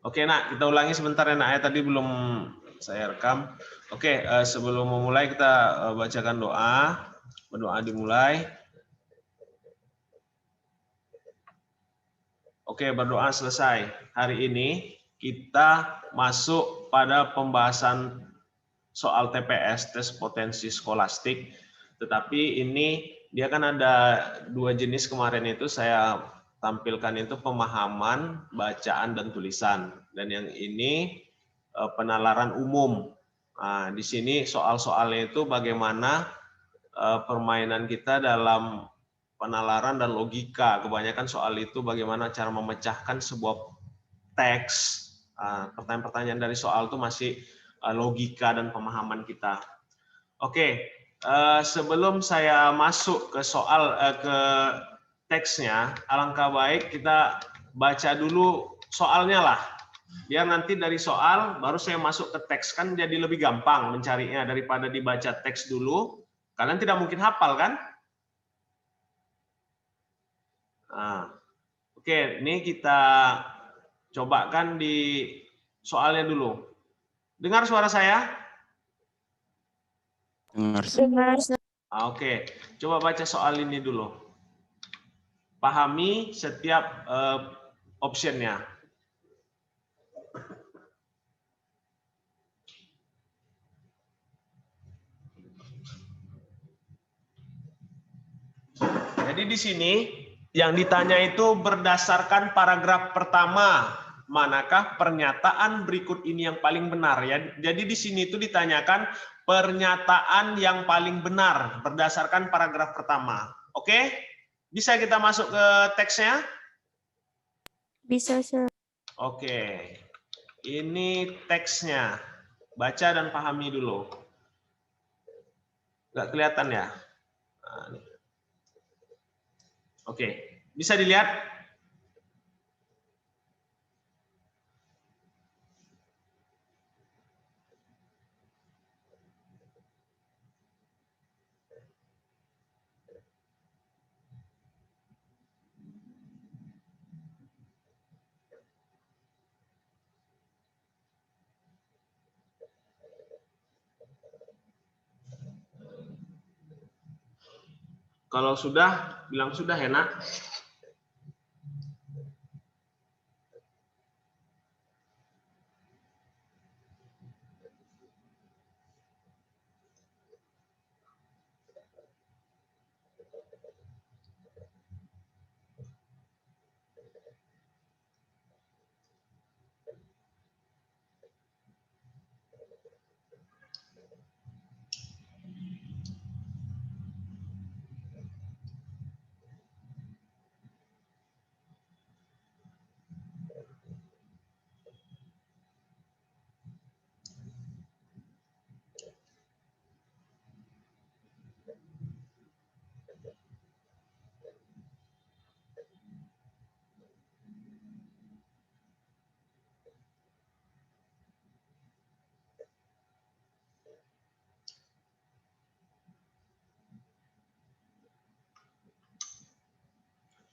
Oke, Nak, kita ulangi sebentar ya, Nak. Tadi belum saya rekam. Oke, sebelum memulai kita bacakan doa. Berdoa dimulai. Oke, berdoa selesai. Hari ini kita masuk pada pembahasan soal TPS, tes potensi skolastik. Tetapi ini dia kan ada dua jenis kemarin itu saya tampilkan itu pemahaman, bacaan, dan tulisan. Dan yang ini penalaran umum. Nah, di sini soal-soalnya itu bagaimana permainan kita dalam penalaran dan logika. Kebanyakan soal itu bagaimana cara memecahkan sebuah teks. Pertanyaan-pertanyaan dari soal itu masih logika dan pemahaman kita. Oke, sebelum saya masuk ke soal ke teksnya, alangkah baik kita baca dulu soalnya lah. Biar nanti dari soal baru saya masuk ke teks, kan jadi lebih gampang mencarinya daripada dibaca teks dulu. Kalian tidak mungkin hafal kan? Nah, oke, ini kita cobakan di soalnya dulu. Dengar suara saya? Dengar. Oke, coba baca soal ini dulu. Pahami setiap optionnya. Jadi di sini yang ditanya itu berdasarkan paragraf pertama, manakah pernyataan berikut ini yang paling benar ya. Jadi di sini itu ditanyakan pernyataan yang paling benar berdasarkan paragraf pertama. Oke? Bisa kita masuk ke teksnya? Bisa, Sir. Oke. Ini teksnya. Baca dan pahami dulu. Nggak kelihatan ya? Nah, ini. Oke, bisa dilihat? Kalau sudah, bilang sudah ya, Nak.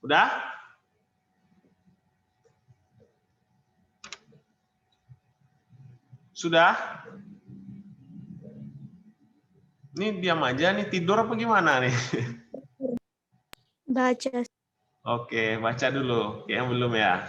Udah? Sudah? Ini diam aja nih, tidur apa gimana nih? Baca. Oke, baca dulu. Yang belum ya.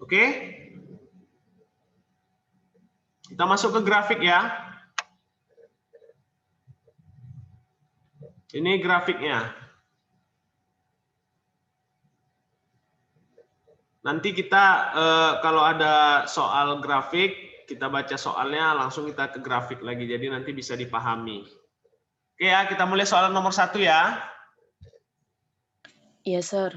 Oke? Kita masuk ke grafik ya. Ini grafiknya. Nanti kita kalau ada soal grafik, kita baca soalnya langsung kita ke grafik lagi. Jadi nanti bisa dipahami. Oke ya, kita mulai soal nomor 1 ya. Iya, Sir.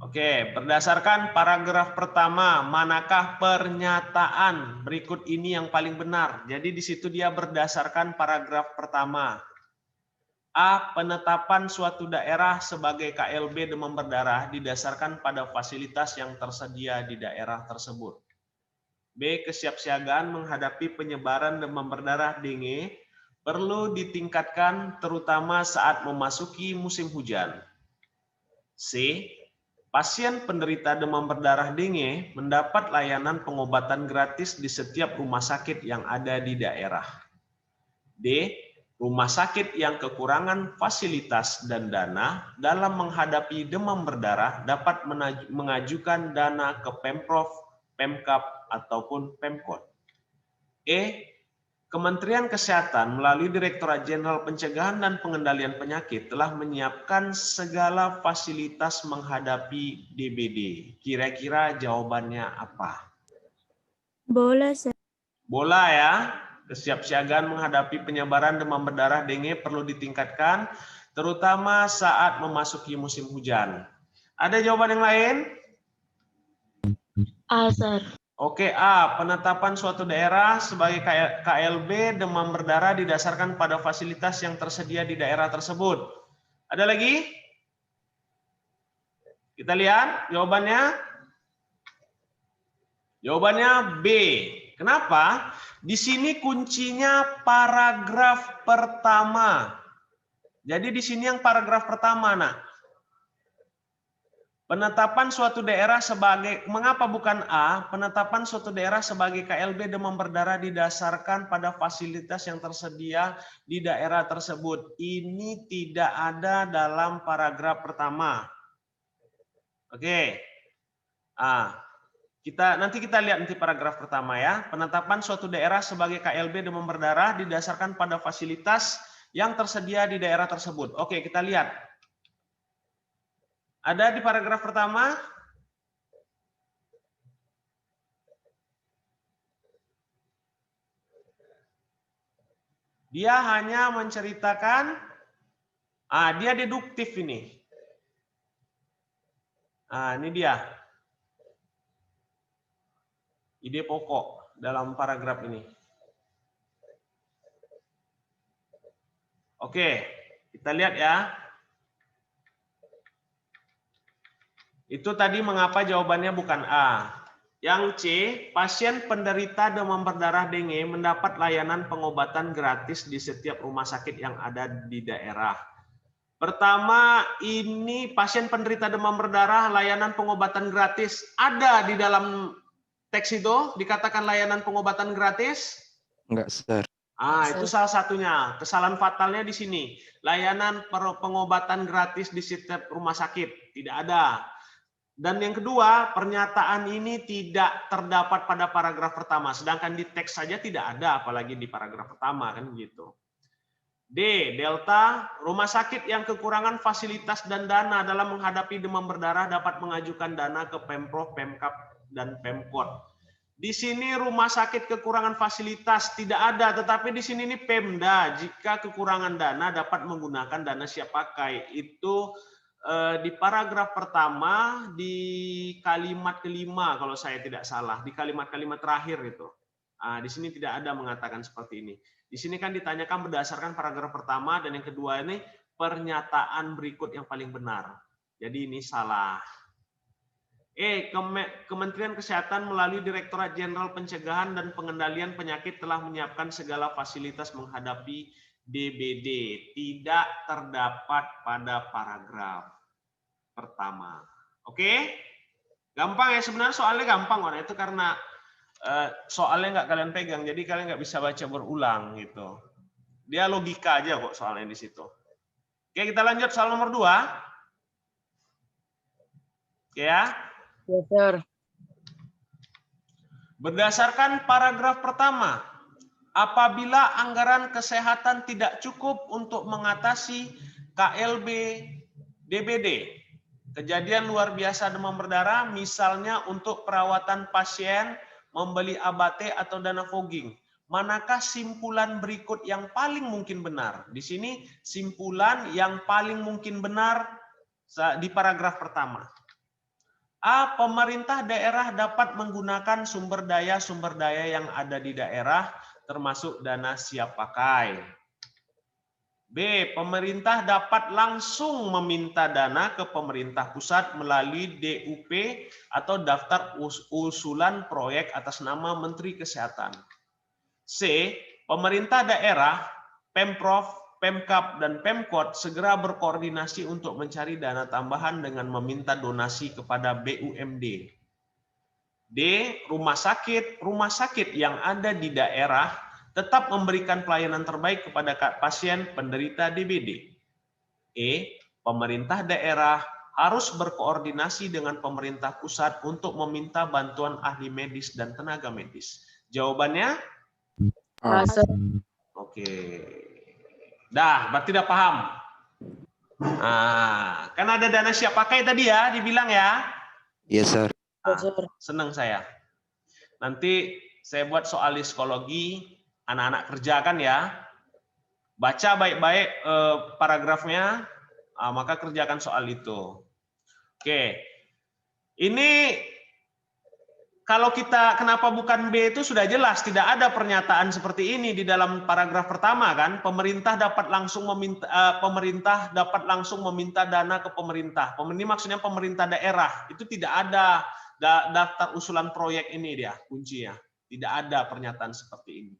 Oke, berdasarkan paragraf pertama, manakah pernyataan berikut ini yang paling benar? Jadi di situ dia berdasarkan paragraf pertama. A. Penetapan suatu daerah sebagai KLB demam berdarah didasarkan pada fasilitas yang tersedia di daerah tersebut. B. Kesiapsiagaan menghadapi penyebaran demam berdarah dengue perlu ditingkatkan terutama saat memasuki musim hujan. C. Pasien penderita demam berdarah dengue mendapat layanan pengobatan gratis di setiap rumah sakit yang ada di daerah. D. Rumah sakit yang kekurangan fasilitas dan dana dalam menghadapi demam berdarah dapat mengajukan dana ke Pemprov, Pemkab, ataupun Pemkot. E. Kementerian Kesehatan melalui Direktorat Jenderal Pencegahan dan Pengendalian Penyakit telah menyiapkan segala fasilitas menghadapi DBD. Kira-kira jawabannya apa? Bola, Sir. Bola ya. Kesiapsiagaan menghadapi penyebaran demam berdarah dengue perlu ditingkatkan, terutama saat memasuki musim hujan. Ada jawaban yang lain? A, Sir. Oke, A. Penetapan suatu daerah sebagai KLB demam berdarah didasarkan pada fasilitas yang tersedia di daerah tersebut. Ada lagi? Kita lihat jawabannya. Jawabannya B. Kenapa? Di sini kuncinya paragraf pertama. Jadi di sini yang paragraf pertama, nah. Penetapan suatu daerah sebagai, mengapa bukan A? Penetapan suatu daerah sebagai KLB demam berdarah didasarkan pada fasilitas yang tersedia di daerah tersebut. Ini tidak ada dalam paragraf pertama. Oke. Nanti kita lihat nanti paragraf pertama ya. Penetapan suatu daerah sebagai KLB demam berdarah didasarkan pada fasilitas yang tersedia di daerah tersebut. Oke, kita lihat. Ada di paragraf pertama? Dia hanya menceritakan, dia deduktif ini. Ini dia. Ide pokok dalam paragraf ini. Oke, kita lihat ya. Itu tadi mengapa jawabannya bukan A. Yang C, pasien penderita demam berdarah dengue mendapat layanan pengobatan gratis di setiap rumah sakit yang ada di daerah. Pertama, ini pasien penderita demam berdarah layanan pengobatan gratis. Ada di dalam teks itu dikatakan layanan pengobatan gratis? Enggak, Sir. Itu salah satunya. Kesalahan fatalnya di sini. Layanan pengobatan gratis di setiap rumah sakit. Tidak ada. Dan yang kedua, pernyataan ini tidak terdapat pada paragraf pertama. Sedangkan di teks saja tidak ada, apalagi di paragraf pertama, kan gitu. D. Delta, rumah sakit yang kekurangan fasilitas dan dana dalam menghadapi demam berdarah dapat mengajukan dana ke Pemprov, Pemkab, dan Pemkot. Di sini rumah sakit kekurangan fasilitas tidak ada, tetapi di sini ini Pemda. Jika kekurangan dana dapat menggunakan dana siap pakai. Itu di paragraf pertama di kalimat kelima kalau saya tidak salah, di kalimat-kalimat terakhir itu. Di sini tidak ada mengatakan seperti ini. Di sini kan ditanyakan berdasarkan paragraf pertama dan yang kedua ini pernyataan berikut yang paling benar. Jadi ini salah. Kementerian Kesehatan melalui Direktorat Jenderal Pencegahan dan Pengendalian Penyakit telah menyiapkan segala fasilitas menghadapi DBD. Tidak terdapat pada paragraf pertama. Oke? Gampang ya, sebenarnya soalnya gampang. Itu karena soalnya nggak kalian pegang, jadi kalian nggak bisa baca berulang gitu. Dia logika aja kok soalnya di situ. Oke, kita lanjut soal nomor 2. Oke ya? Yes, Sir. Berdasarkan paragraf pertama, apabila anggaran kesehatan tidak cukup untuk mengatasi KLB DBD, Kejadian luar biasa demam berdarah, misalnya untuk perawatan pasien, membeli ABT atau dana fogging. Manakah simpulan berikut yang paling mungkin benar? Di sini simpulan yang paling mungkin benar di paragraf pertama. A. Pemerintah daerah dapat menggunakan sumber daya yang ada di daerah, termasuk dana siap pakai. B. Pemerintah dapat langsung meminta dana ke pemerintah pusat melalui DUP atau daftar usulan proyek atas nama Menteri Kesehatan. C. Pemerintah daerah, Pemprov, Pemkab, dan Pemkot segera berkoordinasi untuk mencari dana tambahan dengan meminta donasi kepada BUMD. D. Rumah sakit yang ada di daerah tetap memberikan pelayanan terbaik kepada pasien penderita DBD. E. Pemerintah daerah harus berkoordinasi dengan pemerintah pusat untuk meminta bantuan ahli medis dan tenaga medis. Jawabannya? Oke. Dah, berarti udah paham. Nah, kan ada dana siap pakai tadi ya, dibilang ya. Yes, sir. Senang saya. Nanti saya buat soal psikologi, anak-anak kerjakan ya. Baca baik-baik paragrafnya, maka kerjakan soal itu. Oke. Ini kalau kita kenapa bukan B itu sudah jelas, tidak ada pernyataan seperti ini di dalam paragraf pertama kan. Pemerintah dapat langsung meminta dana ke pemerintah. Ini maksudnya pemerintah daerah. Itu tidak ada daftar usulan proyek ini dia kuncinya. Tidak ada pernyataan seperti ini.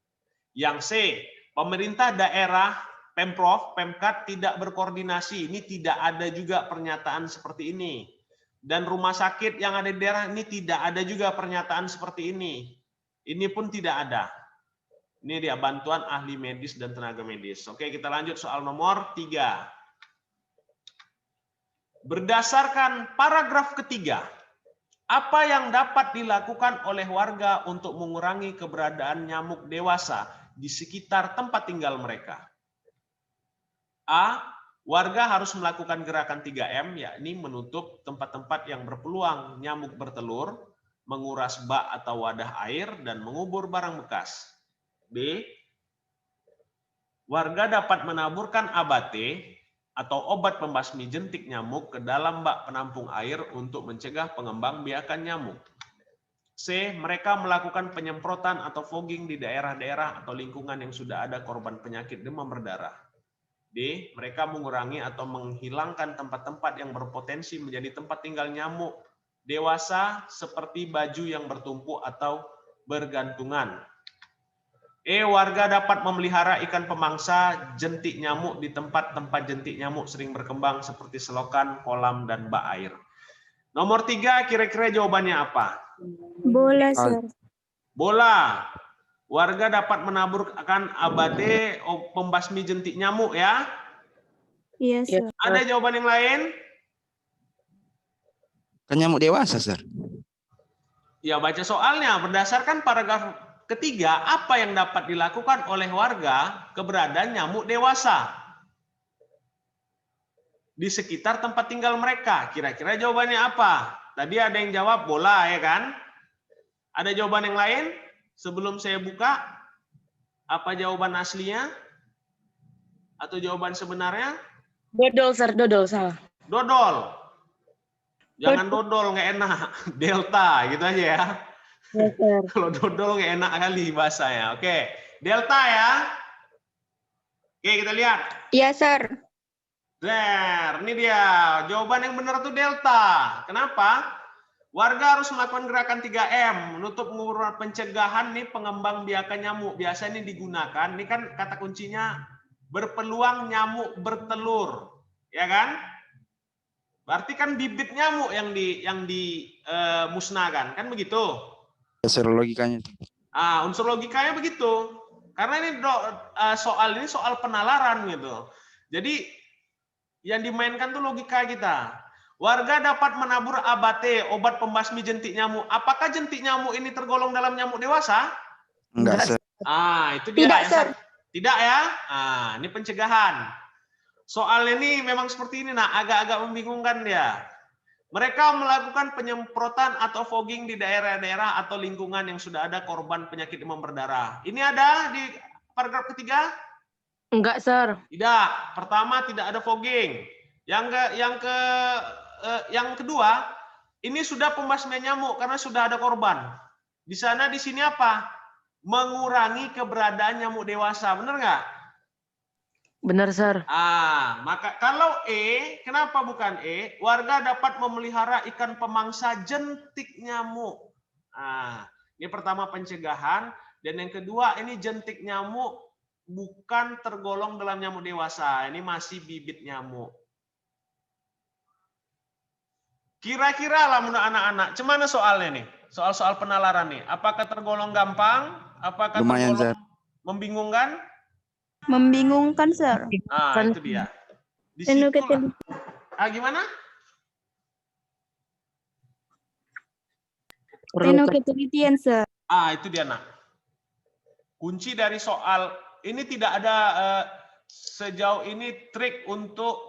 Yang C, pemerintah daerah, Pemprov, Pemkad tidak berkoordinasi. Ini tidak ada juga pernyataan seperti ini. Dan rumah sakit yang ada di daerah ini tidak ada juga pernyataan seperti ini. Ini pun tidak ada. Ini dia bantuan ahli medis dan tenaga medis. Oke, kita lanjut soal nomor 3. Berdasarkan paragraf ketiga, apa yang dapat dilakukan oleh warga untuk mengurangi keberadaan nyamuk dewasa di sekitar tempat tinggal mereka? A. Warga harus melakukan gerakan 3M, yakni menutup tempat-tempat yang berpeluang nyamuk bertelur, menguras bak atau wadah air, dan mengubur barang bekas. B. Warga dapat menaburkan ABT atau obat pembasmi jentik nyamuk ke dalam bak penampung air untuk mencegah pengembangbiakan nyamuk. C. Mereka melakukan penyemprotan atau fogging di daerah-daerah atau lingkungan yang sudah ada korban penyakit demam berdarah. D. Mereka mengurangi atau menghilangkan tempat-tempat yang berpotensi menjadi tempat tinggal nyamuk dewasa seperti baju yang bertumpuk atau bergantungan. E. Warga dapat memelihara ikan pemangsa jentik nyamuk di tempat-tempat jentik nyamuk sering berkembang seperti selokan, kolam, dan bak air. Nomor 3, kira-kira jawabannya apa? Bola, sir. Bola. Warga dapat menaburkan ABT pembasmi jentik nyamuk ya. Iya, sir. Ada jawaban yang lain? Kan nyamuk dewasa, sir. Ya, baca soalnya. Berdasarkan paragraf ketiga, apa yang dapat dilakukan oleh warga keberadaan nyamuk dewasa di sekitar tempat tinggal mereka? Kira-kira jawabannya apa? Tadi ada yang jawab bola ya kan? Ada jawaban yang lain? Sebelum saya buka, apa jawaban aslinya? Atau jawaban sebenarnya? Dodol, sir. Dodol, salah. Dodol. Jangan dodol, nggak enak. Delta, gitu aja ya. Yes, sir. Kalau dodol nggak enak kali bahasanya. Oke, delta ya. Oke, kita lihat. Iya, sir. Der, ini dia. Jawaban yang benar itu delta. Kenapa? Warga harus melakukan gerakan 3M, menutup mengurangi pencegahan nih pengembangbiakan nyamuk. Biasa ini digunakan, ini kan kata kuncinya berpeluang nyamuk bertelur, ya kan? Berarti kan bibit nyamuk yang dimusnahkan, kan begitu? Dasar logikanya. Unsur logikanya begitu. Karena ini soal penalaran gitu. Jadi yang dimainkan tuh logika kita. Warga dapat menabur ABT, obat pembasmi jentik nyamuk. Apakah jentik nyamuk ini tergolong dalam nyamuk dewasa? Enggak, sir. Itu dia. Tidak, sir. Tidak ya? Ini pencegahan. Soal ini memang seperti ini, nah agak-agak membingungkan dia. Mereka melakukan penyemprotan atau fogging di daerah-daerah atau lingkungan yang sudah ada korban penyakit demam berdarah. Ini ada di paragraf ketiga? Enggak, Sir. Tidak. Pertama, tidak ada fogging. Yang kedua, ini sudah pembasmian nyamuk karena sudah ada korban. Di sana di sini apa? Mengurangi keberadaan nyamuk dewasa. Benar nggak? Benar, Sir. Maka kalau E, kenapa bukan E? Warga dapat memelihara ikan pemangsa jentik nyamuk. Ini pertama pencegahan, dan yang kedua ini jentik nyamuk bukan tergolong dalam nyamuk dewasa. Ini masih bibit nyamuk. Kira-kira lah menurut anak-anak, gimana soalnya nih? Soal-soal penalaran nih. Apakah tergolong gampang? Apakah Lumayan, tergolong membingungkan? Membingungkan, Sir. Itu dia. Di Penuh situlah. Gimana? Penuh ketelitian, Sir. Itu dia, nak. Kunci dari soal ini tidak ada sejauh ini trik untuk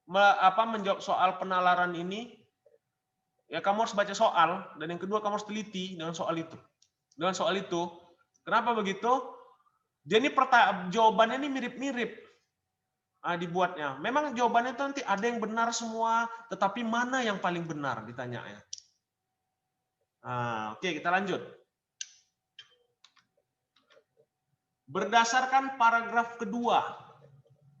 menjawab soal penalaran ini. Ya, kamu harus baca soal, dan yang kedua kamu harus teliti dengan soal itu. Dengan soal itu, kenapa begitu? Jadi jawabannya ini mirip-mirip dibuatnya. Memang jawabannya itu nanti ada yang benar semua, tetapi mana yang paling benar ditanya ya. Oke, kita lanjut. Berdasarkan paragraf kedua,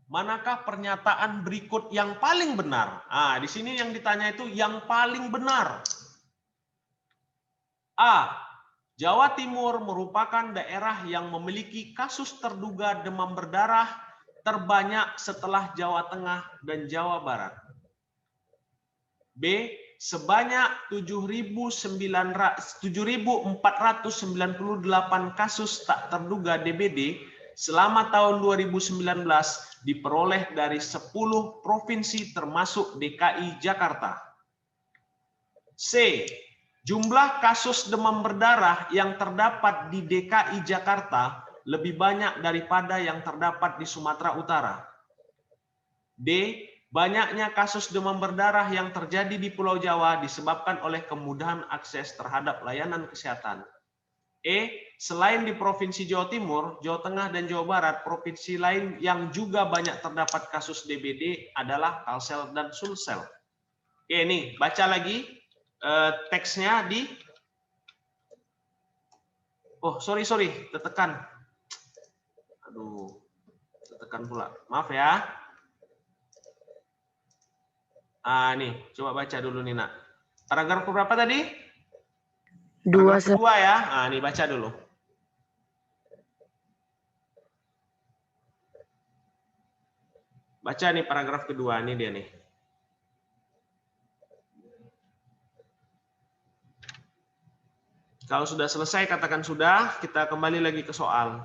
manakah pernyataan berikut yang paling benar? Di sini yang ditanya itu yang paling benar. A. Jawa Timur merupakan daerah yang memiliki kasus terduga demam berdarah terbanyak setelah Jawa Tengah dan Jawa Barat. B. Sebanyak 7.498 kasus tak terduga DBD selama tahun 2019 diperoleh dari 10 provinsi termasuk DKI Jakarta. C. Jumlah kasus demam berdarah yang terdapat di DKI Jakarta lebih banyak daripada yang terdapat di Sumatera Utara. D. Banyaknya kasus demam berdarah yang terjadi di Pulau Jawa disebabkan oleh kemudahan akses terhadap layanan kesehatan. E. Selain di Provinsi Jawa Timur, Jawa Tengah, dan Jawa Barat, provinsi lain yang juga banyak terdapat kasus DBD adalah Kalsel dan Sulsel. Oke, nih baca lagi. Teksnya di sorry tertekan, tertekan pula, maaf ya. Nih coba baca dulu nih, nak. Paragraf berapa tadi? Kedua ya. Nih baca dulu. Baca nih paragraf kedua, ini dia nih. Kalau sudah selesai, katakan sudah. Kita kembali lagi ke soal.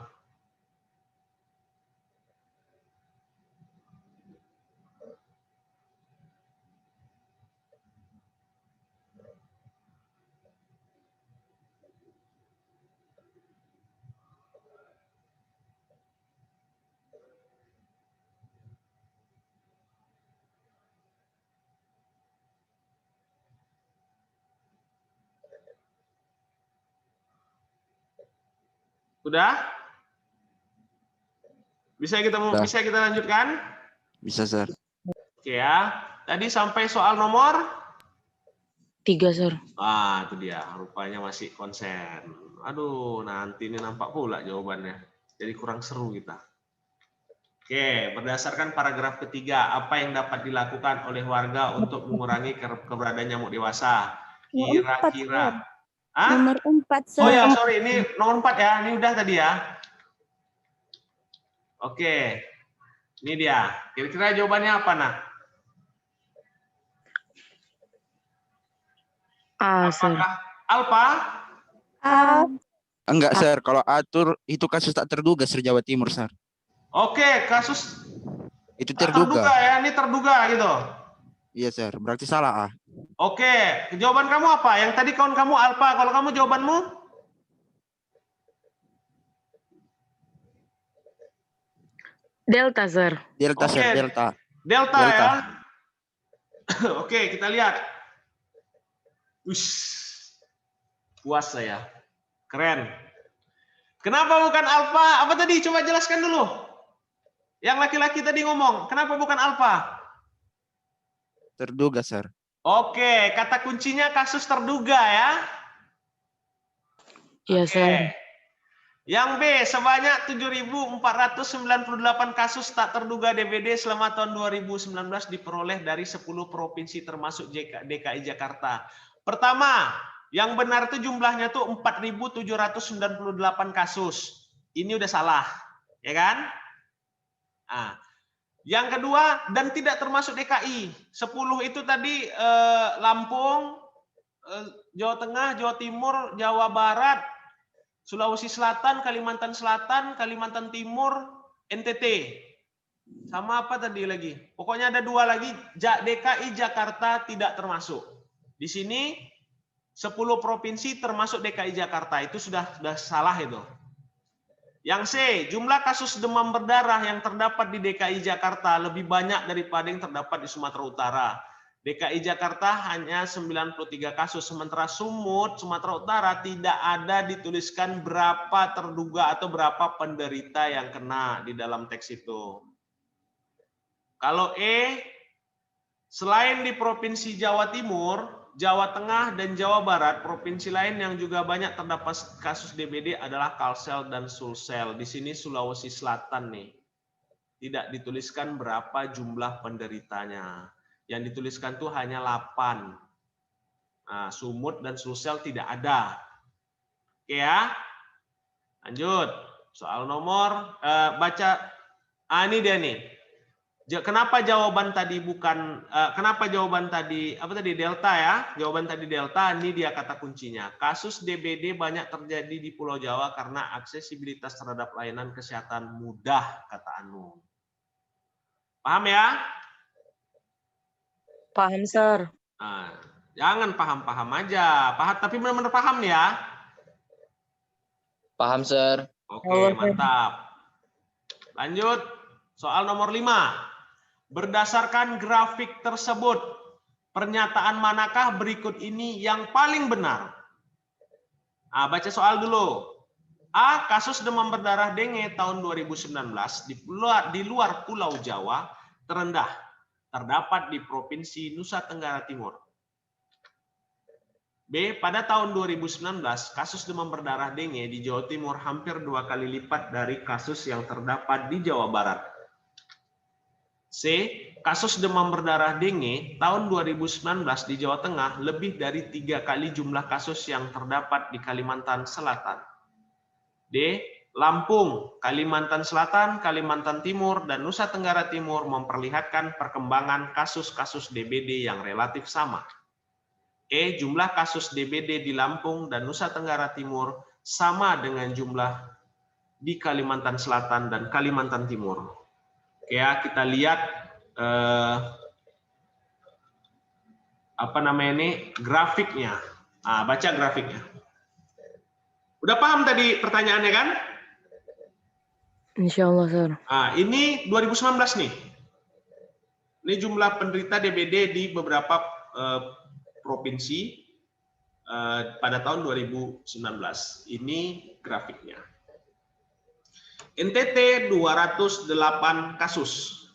Sudah? Bisa kita lanjutkan? Bisa, Sir. Oke ya. Tadi sampai soal nomor 3, Sir. itu dia. Rupanya masih konsen. Nanti ini nampak pula jawabannya. Jadi kurang seru kita. Oke, berdasarkan paragraf ketiga, apa yang dapat dilakukan oleh warga untuk mengurangi keberadaan nyamuk dewasa? Kira-kira. Nomor 4, Sir. Oh ya, sorry, ini nomor 4 ya. Ini udah tadi ya. Oke. Ini dia. Kira-kira jawabannya apa, nak? Sir. Apakah Alfa? Enggak, Sir. Kalau atur itu kasus tak terduga, Sir, Jawa Timur, Sir. Oke, kasus Itu terduga terduga. ya. Ini terduga gitu. Iya, Sir. Berarti salah, Oke, jawaban kamu apa? Yang tadi kawan kamu Alfa, kalau kamu jawabanmu? Delta, Sir. Delta, Oke. Sir. Delta. Delta ya. Oke, kita lihat. Ush, puas saya. Keren. Kenapa bukan alfa? Apa tadi? Coba jelaskan dulu. Yang laki-laki tadi ngomong, kenapa bukan alfa? Terduga, Sir. Oke, kata kuncinya kasus terduga ya. Iya, Oke. Sir. Yang B, sebanyak 7.498 kasus tak terduga DBD selama tahun 2019 diperoleh dari 10 provinsi termasuk DKI Jakarta. Pertama, yang benar itu jumlahnya tuh 4.798 kasus. Ini udah salah, ya kan? Nah, yang kedua, dan tidak termasuk DKI. 10 itu tadi Lampung, Jawa Tengah, Jawa Timur, Jawa Barat, Sulawesi Selatan, Kalimantan Selatan, Kalimantan Timur, NTT. Sama apa tadi lagi? Pokoknya ada 2 lagi, DKI Jakarta tidak termasuk. Di sini 10 provinsi termasuk DKI Jakarta, itu sudah salah itu. Yang C, jumlah kasus demam berdarah yang terdapat di DKI Jakarta lebih banyak daripada yang terdapat di Sumatera Utara. DKI Jakarta hanya 93 kasus, sementara Sumut, Sumatera Utara tidak ada dituliskan berapa terduga atau berapa penderita yang kena di dalam teks itu. Kalau E, selain di Provinsi Jawa Timur, Jawa Tengah, dan Jawa Barat, provinsi lain yang juga banyak terdapat kasus DBD adalah Kalsel dan Sulsel. Di sini Sulawesi Selatan nih. Tidak dituliskan berapa jumlah penderitanya. Yang dituliskan tuh hanya 8. Nah, Sumut dan Sulsel tidak ada. Oke ya. Lanjut. Soal nomor baca. Ini dia nih. Kenapa jawaban tadi bukan kenapa jawaban tadi apa tadi delta ya? Jawaban tadi delta, ini dia kata kuncinya. Kasus DBD banyak terjadi di Pulau Jawa karena aksesibilitas terhadap layanan kesehatan mudah, kata Anu. Paham ya? Paham, Sir. Nah, jangan paham-paham aja. Paham, tapi benar-benar paham nih ya. Paham, Sir. Oke, mantap. Lanjut, soal nomor 5. Berdasarkan grafik tersebut, pernyataan manakah berikut ini yang paling benar? Nah, baca soal dulu. A. Kasus demam berdarah dengue tahun 2019 di luar Pulau Jawa terendah terdapat di Provinsi Nusa Tenggara Timur. B. Pada tahun 2019, kasus demam berdarah dengue di Jawa Timur hampir 2 kali lipat dari kasus yang terdapat di Jawa Barat. C. Kasus demam berdarah dengue tahun 2019 di Jawa Tengah lebih dari 3 kali jumlah kasus yang terdapat di Kalimantan Selatan. D. Lampung, Kalimantan Selatan, Kalimantan Timur, dan Nusa Tenggara Timur memperlihatkan perkembangan kasus-kasus DBD yang relatif sama. E. Jumlah kasus DBD di Lampung dan Nusa Tenggara Timur sama dengan jumlah di Kalimantan Selatan dan Kalimantan Timur. Oke ya, kita lihat apa namanya ini grafiknya. Nah, baca grafiknya. Udah paham tadi pertanyaannya kan? Insya Allah, Sir. Nah, ini 2019 nih. Ini jumlah penderita DBD di beberapa provinsi pada tahun 2019. Ini grafiknya. NTT 208 kasus.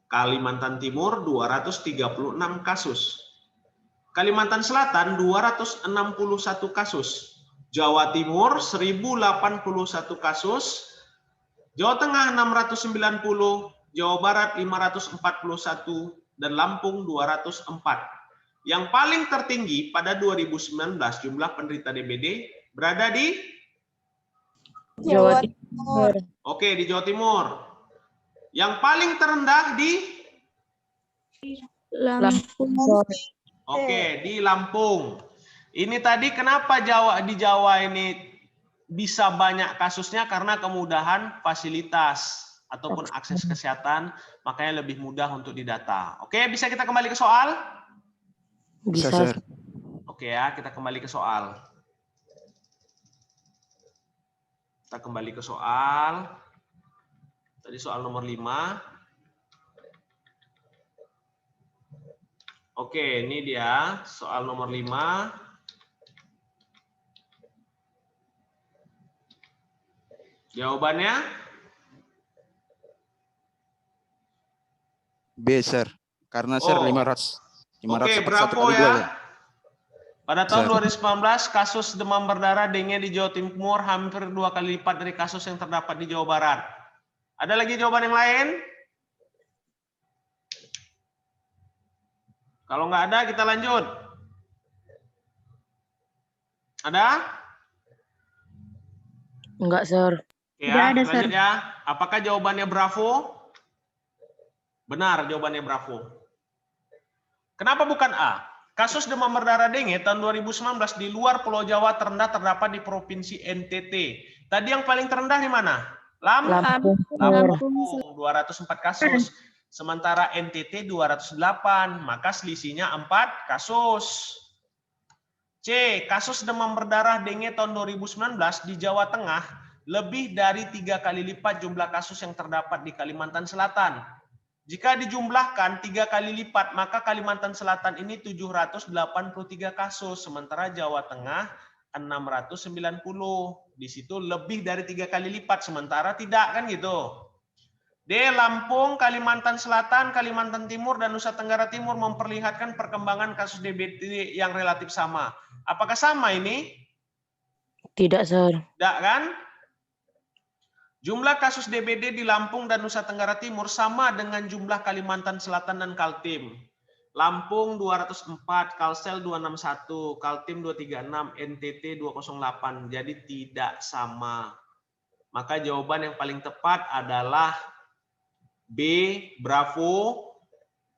Kalimantan Timur 236 kasus. Kalimantan Selatan 261 kasus. Jawa Timur 1081 kasus. Jawa Tengah 690, Jawa Barat 541, dan Lampung 204. Yang paling tertinggi pada 2019 jumlah penderita DBD berada di Jawa Timur. Oke, di Jawa Timur. Yang paling terendah di Lampung. Oke, di Lampung. Ini tadi kenapa di Jawa ini bisa banyak kasusnya karena kemudahan fasilitas ataupun akses kesehatan, makanya lebih mudah untuk didata. Oke, bisa kita kembali ke soal? Bisa, Sir. Oke ya, kita kembali ke soal. Kita kembali ke soal. Tadi soal nomor 5. Oke, ini dia soal nomor 5. Jawabannya B, Sir. Karena Sir Oh. 500. Oke, 541 bravo kali 2, ya. Sir. Pada tahun Sir. 2019, kasus demam berdarah dengue di Jawa Timur hampir 2 kali lipat dari kasus yang terdapat di Jawa Barat. Ada lagi jawaban yang lain? Kalau nggak ada, kita lanjut. Ada? Enggak, Sir. Ya, Tidak ada, lanjut Sir. ya. Apakah jawabannya bravo? Benar, jawabannya bravo. Kenapa bukan A? Kasus demam berdarah dengue tahun 2019 di luar Pulau Jawa terendah terdapat di Provinsi NTT. Tadi yang paling terendah di mana? Lampung, Sir. Lampung, Sir. 204 kasus. Sementara NTT 208, maka selisihnya 4 kasus. C. Kasus demam berdarah dengue tahun 2019 di Jawa Tengah lebih dari 3 kali lipat jumlah kasus yang terdapat di Kalimantan Selatan. Jika dijumlahkan 3 kali lipat, maka Kalimantan Selatan ini 783 kasus, sementara Jawa Tengah 690. Di situ lebih dari 3 kali lipat, sementara tidak, kan gitu. D. Lampung, Kalimantan Selatan, Kalimantan Timur, dan Nusa Tenggara Timur memperlihatkan perkembangan kasus DBD yang relatif sama. Apakah sama ini? Tidak, Sir. Tidak, kan? Jumlah kasus DBD di Lampung dan Nusa Tenggara Timur sama dengan jumlah Kalimantan Selatan dan Kaltim. Lampung 204, Kalsel 261, Kaltim 236, NTT 208. Jadi tidak sama. Maka jawaban yang paling tepat adalah B, bravo,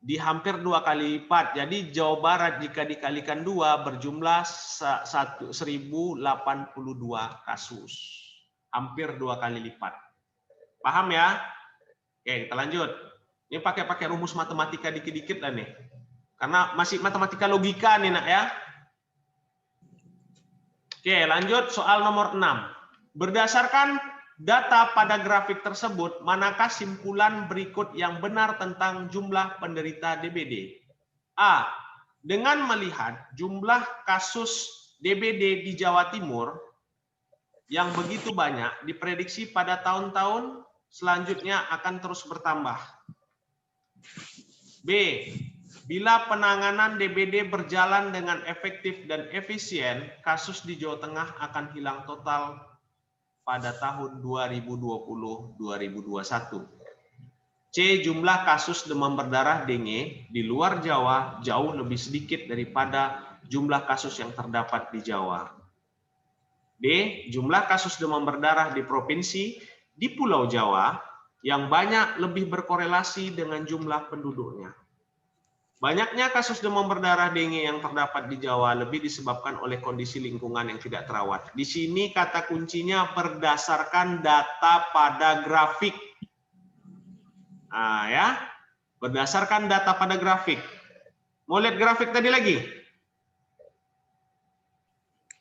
di hampir 2 kali lipat. Jadi Jawa Barat jika dikalikan 2 berjumlah 1082 kasus. Hampir 2 kali lipat. Paham ya? Oke, kita lanjut. Ini pakai rumus matematika dikit-dikit lah nih. Karena masih matematika logika nih, Nak ya. Oke, lanjut soal nomor 6. Berdasarkan data pada grafik tersebut, manakah simpulan berikut yang benar tentang jumlah penderita DBD? A. Dengan melihat jumlah kasus DBD di Jawa Timur yang begitu banyak, diprediksi pada tahun-tahun selanjutnya akan terus bertambah. B. Bila penanganan DBD berjalan dengan efektif dan efisien, kasus di Jawa Tengah akan hilang total pada tahun 2020-2021. C. Jumlah kasus demam berdarah dengue di luar Jawa jauh lebih sedikit daripada jumlah kasus yang terdapat di Jawa. D. Jumlah kasus demam berdarah di provinsi di Pulau Jawa yang banyak lebih berkorelasi dengan jumlah penduduknya. Banyaknya kasus demam berdarah dengue yang terdapat di Jawa lebih disebabkan oleh kondisi lingkungan yang tidak terawat. Di sini kata kuncinya berdasarkan data pada grafik. Nah, ya, berdasarkan data pada grafik. Mau lihat grafik tadi lagi?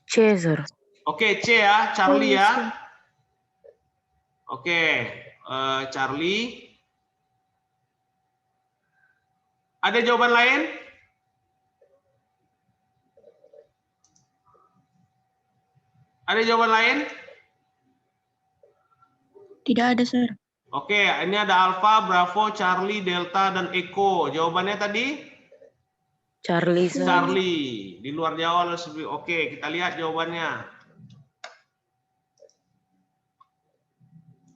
C, Sir. Oke, C ya, Charlie Yes, ya. Sir. Oke, Charlie. Ada jawaban lain? Ada jawaban lain? Tidak ada, Sir. Oke, ini ada Alpha, Bravo, Charlie, Delta, dan Echo. Jawabannya tadi? Charlie, Sir. Charlie. Di luar Jawa. Oke, kita lihat jawabannya.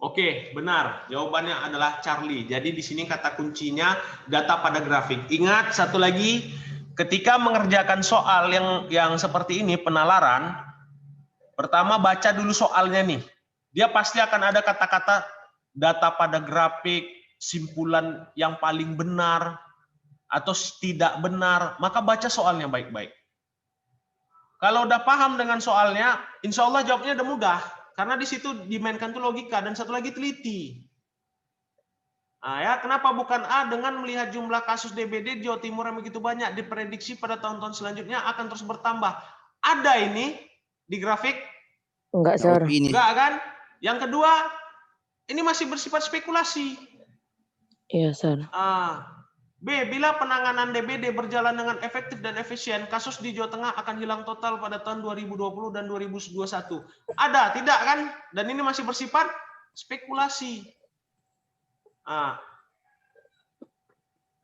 Oke, benar. Jawabannya adalah Charlie. Jadi di sini kata kuncinya data pada grafik. Ingat satu lagi, ketika mengerjakan soal yang seperti ini, penalaran, pertama baca dulu soalnya nih. Dia pasti akan ada kata-kata data pada grafik, simpulan yang paling benar, atau tidak benar. Maka baca soalnya baik-baik. Kalau udah paham dengan soalnya, insya Allah jawabnya udah mudah. Karena di situ dimainkan tuh logika dan satu lagi teliti. Nah, ya, kenapa bukan A? Dengan melihat jumlah kasus DBD di Jawa Timur yang begitu banyak, diprediksi pada tahun-tahun selanjutnya akan terus bertambah. Ada ini di grafik? Enggak, Sir. Opini. Enggak kan? Yang kedua, ini masih bersifat spekulasi. Iya, Sir. B. Bila penanganan DBD berjalan dengan efektif dan efisien, kasus di Jawa Tengah akan hilang total pada tahun 2020 dan 2021. Ada, tidak kan? Dan ini masih bersifat spekulasi. Nah,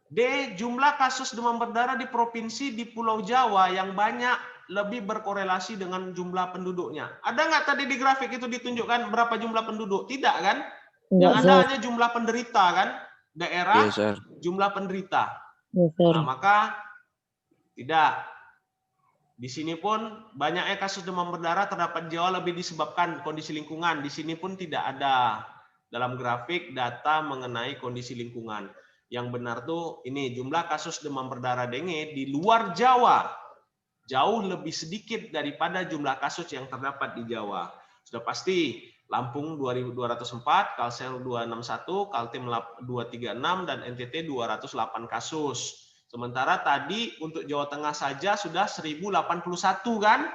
D. Jumlah kasus demam berdarah di provinsi di Pulau Jawa yang banyak lebih berkorelasi dengan jumlah penduduknya. Ada nggak tadi di grafik itu ditunjukkan berapa jumlah penduduk? Tidak kan? Yang Enggak, ada Sir. hanya jumlah penderita kan? Daerah, Iya, Sir. jumlah penderita. Ya, Sir. Nah, maka tidak. Di sini pun banyaknya kasus demam berdarah terdapat di Jawa lebih disebabkan kondisi lingkungan. Di sini pun tidak ada dalam grafik data mengenai kondisi lingkungan. Yang benar tuh ini jumlah kasus demam berdarah dengue di luar Jawa jauh lebih sedikit daripada jumlah kasus yang terdapat di Jawa. Sudah pasti Lampung 2204, Kalsel 261, Kaltim 236 dan NTT 208 kasus. Sementara tadi untuk Jawa Tengah saja sudah 1081 kan?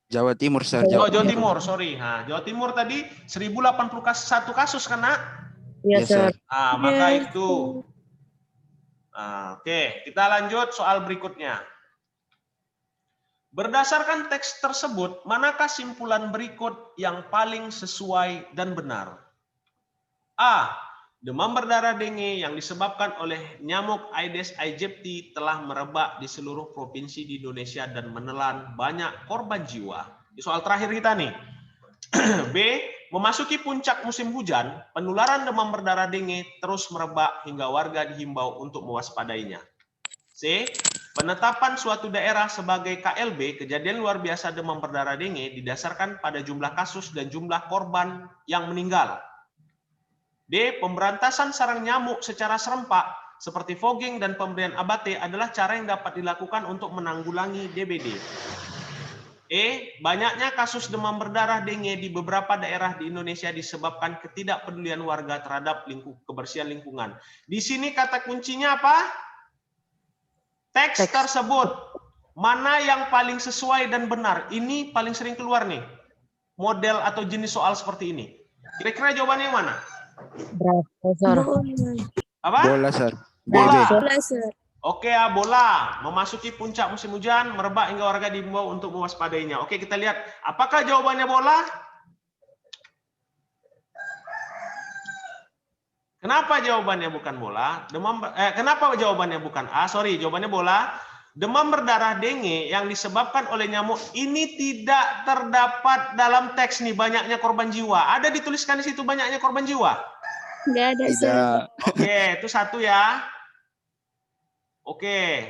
Jawa Timur, Sir. Jawa Timur, sorry. Nah, Jawa Timur tadi 1081 kasus kan, Nak? Ya, Iya, Sir. Sir. Nah, maka Yes, itu. Nah, oke, kita lanjut soal berikutnya. Berdasarkan teks tersebut, manakah simpulan berikut yang paling sesuai dan benar? A. Demam berdarah dengue yang disebabkan oleh nyamuk Aedes aegypti telah merebak di seluruh provinsi di Indonesia dan menelan banyak korban jiwa. Di soal terakhir kita nih. B. Memasuki puncak musim hujan, penularan demam berdarah dengue terus merebak hingga warga dihimbau untuk mewaspadainya. C. Penetapan suatu daerah sebagai KLB, kejadian luar biasa demam berdarah dengue, didasarkan pada jumlah kasus dan jumlah korban yang meninggal. D. Pemberantasan sarang nyamuk secara serempak, seperti fogging dan pemberian ABT adalah cara yang dapat dilakukan untuk menanggulangi DBD. E. Banyaknya kasus demam berdarah dengue di beberapa daerah di Indonesia disebabkan ketidakpedulian warga terhadap kebersihan lingkungan. Di sini kata kuncinya apa? Teks tersebut, mana yang paling sesuai dan benar? Ini paling sering keluar nih, model atau jenis soal seperti ini. Kira-kira jawabannya yang mana? Berapa, Sir? Apa? Bola, Sir. Bola. Bola, Sir. Oke ya, bola. Memasuki puncak musim hujan, merebak hingga warga diimbau untuk mewaspadainya. Oke, kita lihat. Apakah jawabannya bola? Kenapa jawabannya bukan bola? Kenapa jawabannya bukan A? Sorry, jawabannya bola. Demam berdarah dengue yang disebabkan oleh nyamuk ini tidak terdapat dalam teks nih banyaknya korban jiwa. Ada dituliskan di situ banyaknya korban jiwa? Nggak ada, Sir. Tidak. Oke, itu satu ya. Oke,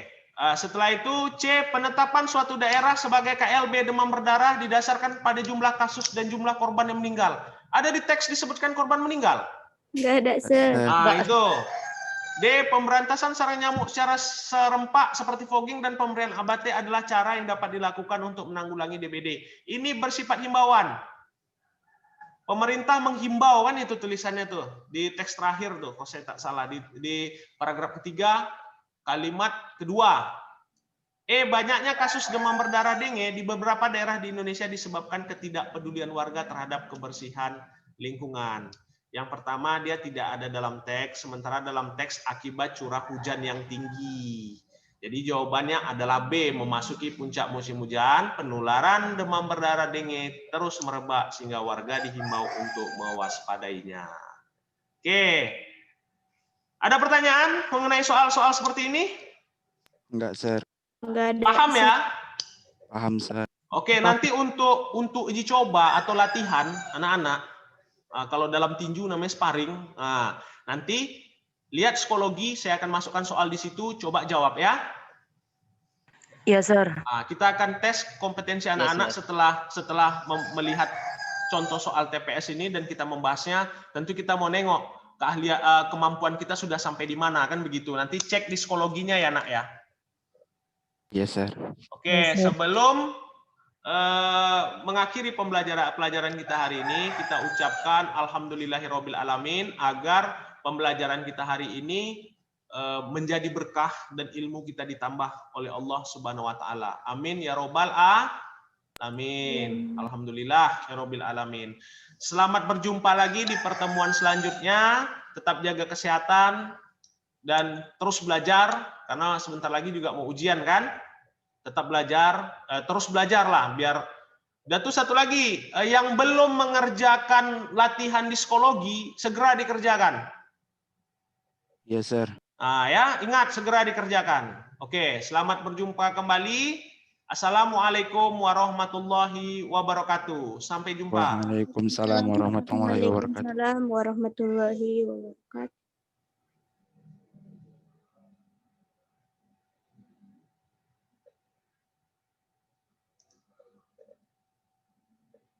setelah itu C. Penetapan suatu daerah sebagai KLB demam berdarah didasarkan pada jumlah kasus dan jumlah korban yang meninggal. Ada di teks disebutkan korban meninggal? Nggak ada, Sir. Nah, itu. D. Pemberantasan sarang nyamuk secara serempak seperti fogging dan pemberian ABT adalah cara yang dapat dilakukan untuk menanggulangi DBD. Ini bersifat himbauan. Pemerintah menghimbau kan itu tulisannya tuh di teks terakhir tuh, kalau saya tak salah di paragraf ketiga kalimat kedua. E. Banyaknya kasus demam berdarah dengue di beberapa daerah di Indonesia disebabkan ketidakpedulian warga terhadap kebersihan lingkungan. Yang pertama, dia tidak ada dalam teks, sementara dalam teks akibat curah hujan yang tinggi. Jadi jawabannya adalah B, memasuki puncak musim hujan, penularan demam berdarah dengue terus merebak sehingga warga dihimbau untuk mewaspadainya. Oke. Ada pertanyaan mengenai soal-soal seperti ini? Enggak, Sir. Nggak ada. Paham Sir. ya? Paham, Sir. Oke, nanti untuk uji coba atau latihan anak-anak, kalau dalam tinju namanya sparring. Nah, nanti lihat psikologi, saya akan masukkan soal di situ, coba jawab ya. Iya, Sir. Kita akan tes kompetensi anak-anak setelah melihat contoh soal TPS ini dan kita membahasnya. Tentu kita mau nengok keahlian kemampuan kita sudah sampai di mana kan begitu. Nanti cek di psikologinya ya, Nak ya. Iya, Sir. Oke, sebelum mengakhiri pelajaran kita hari ini, kita ucapkan alhamdulillahirabbil alamin agar pembelajaran kita hari ini menjadi berkah dan ilmu kita ditambah oleh Allah Subhanahu wa taala. Amin ya robbal alamin. Alhamdulillah ya robbil alamin. Selamat berjumpa lagi di pertemuan selanjutnya. Tetap jaga kesehatan dan terus belajar karena sebentar lagi juga mau ujian kan. Tetap belajar, terus belajarlah biar. Dan tuh satu lagi, yang belum mengerjakan latihan psikologi segera dikerjakan. Iya, Sir. Nah, ya, ingat segera dikerjakan. Oke, selamat berjumpa kembali. Assalamualaikum warahmatullahi wabarakatuh. Sampai jumpa. Waalaikumsalam warahmatullahi wabarakatuh. Waalaikumsalam warahmatullahi wabarakatuh.